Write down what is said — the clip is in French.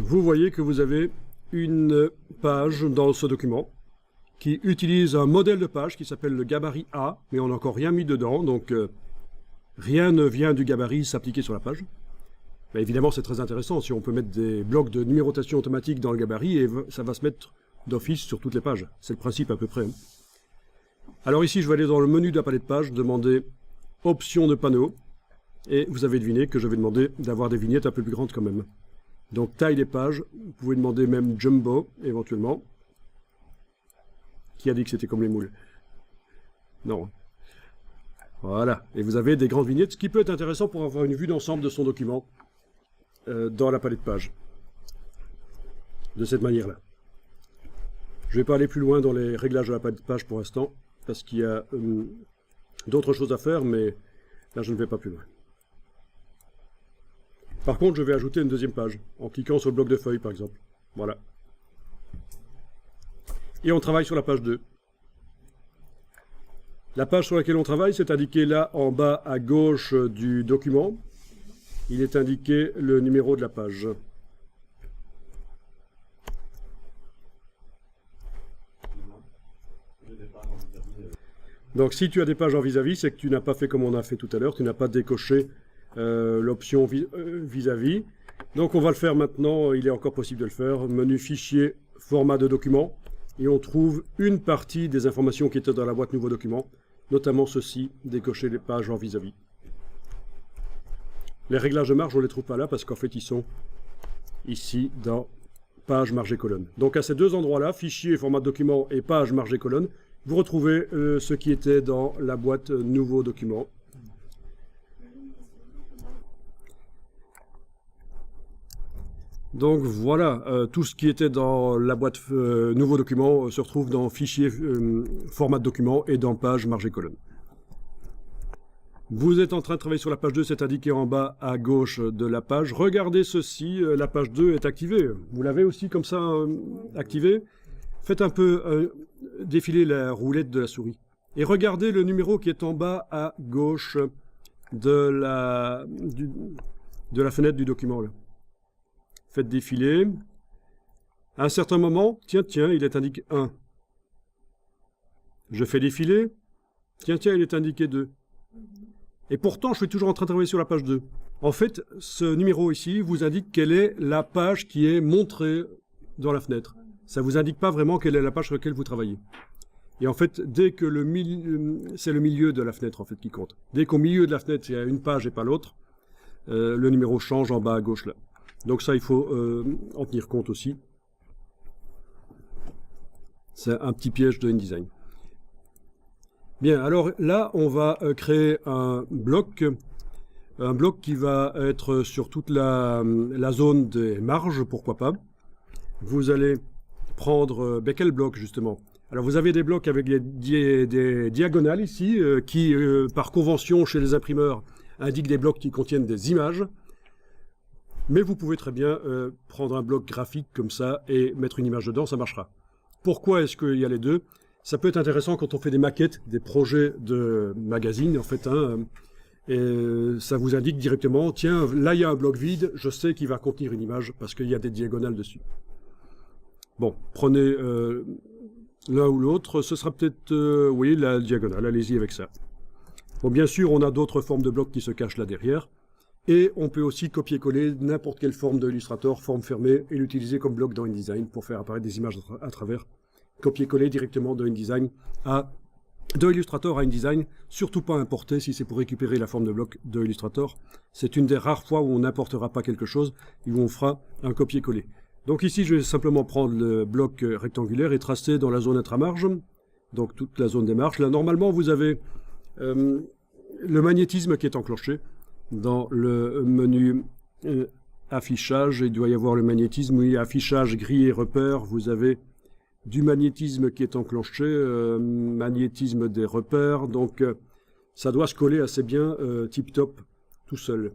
vous voyez que vous avez une page dans ce document qui utilise un modèle de page qui s'appelle le gabarit A, mais on n'a encore rien mis dedans, donc rien ne vient du gabarit s'appliquer sur la page. Mais évidemment, c'est très intéressant si on peut mettre des blocs de numérotation automatique dans le gabarit et ça va se mettre d'office sur toutes les pages. C'est le principe à peu près. Alors ici, je vais aller dans le menu de la palette page, demander option de panneau, et vous avez deviné que je vais demander d'avoir des vignettes un peu plus grandes quand même. Donc taille des pages, vous pouvez demander même jumbo éventuellement. Qui a dit que c'était comme les moules? Non. Voilà, et vous avez des grandes vignettes, ce qui peut être intéressant pour avoir une vue d'ensemble de son document dans la palette page. De cette manière-là. Je ne vais pas aller plus loin dans les réglages de la palette page pour l'instant, parce qu'il y a d'autres choses à faire, mais là je ne vais pas plus loin. Par contre, je vais ajouter une deuxième page, en cliquant sur le bloc de feuilles par exemple. Voilà. Et on travaille sur la page 2. La page sur laquelle on travaille, c'est indiqué là en bas à gauche du document. Il est indiqué le numéro de la page. Donc si tu as des pages en vis-à-vis, c'est que tu n'as pas fait comme on a fait tout à l'heure, tu n'as pas décoché l'option vis-à-vis. Donc on va le faire maintenant, il est encore possible de le faire. Menu fichier, format de document. Et on trouve une partie des informations qui étaient dans la boîte nouveau document, notamment ceci, décocher les pages en vis-à-vis. Les réglages de marge, on ne les trouve pas là parce qu'en fait ils sont ici dans page, marge et colonne. Donc à ces deux endroits-là, fichier, format de document et page, marge et colonne, vous retrouvez ce qui était dans la boîte nouveau document. Donc voilà, tout ce qui était dans la boîte nouveau document se retrouve dans fichier, format de document et dans page, marge et colonne. Vous êtes en train de travailler sur la page 2, c'est indiqué en bas à gauche de la page. Regardez ceci, la page 2 est activée. Vous l'avez aussi comme ça activée. Faites un peu défiler la roulette de la souris. Et regardez le numéro qui est en bas à gauche de la fenêtre du document. Là. Faites défiler. À un certain moment, tiens, il est indiqué 1. Je fais défiler. Tiens, il est indiqué 2. Et pourtant, je suis toujours en train de travailler sur la page 2. En fait, ce numéro ici vous indique quelle est la page qui est montrée dans la fenêtre. Ça ne vous indique pas vraiment quelle est la page sur laquelle vous travaillez. Et en fait, dès que c'est le milieu de la fenêtre en fait qui compte. Dès qu'au milieu de la fenêtre, il y a une page et pas l'autre, le numéro change en bas à gauche là. Donc ça, il faut en tenir compte aussi. C'est un petit piège de InDesign. Bien, alors là, on va créer un bloc qui va être sur toute la zone des marges, pourquoi pas. Vous allez prendre quel bloc justement? Alors vous avez des blocs avec des diagonales ici, qui par convention chez les imprimeurs indiquent des blocs qui contiennent des images. Mais vous pouvez très bien prendre un bloc graphique comme ça et mettre une image dedans, ça marchera. Pourquoi est-ce qu'il y a les deux? Ça peut être intéressant quand on fait des maquettes, des projets de magazines, en fait, et ça vous indique directement, tiens, là il y a un bloc vide, je sais qu'il va contenir une image parce qu'il y a des diagonales dessus. Bon, prenez l'un ou l'autre, ce sera peut-être, oui, la diagonale, allez-y avec ça. Bon, bien sûr, on a d'autres formes de blocs qui se cachent là derrière, et on peut aussi copier-coller n'importe quelle forme de Illustrator, forme fermée, et l'utiliser comme bloc dans InDesign pour faire apparaître des images à travers. Copier-coller directement de Illustrator à InDesign, surtout pas importer si c'est pour récupérer la forme de bloc de Illustrator. C'est une des rares fois où on n'importera pas quelque chose et où on fera un copier-coller. Donc ici, je vais simplement prendre le bloc rectangulaire et tracer dans la zone intramarge, donc toute la zone des marges. Là, normalement, vous avez le magnétisme qui est enclenché dans le menu affichage. Il doit y avoir le magnétisme, oui, affichage, grille et repères. Vous avez du magnétisme qui est enclenché, magnétisme des repères, donc ça doit se coller assez bien tip-top tout seul.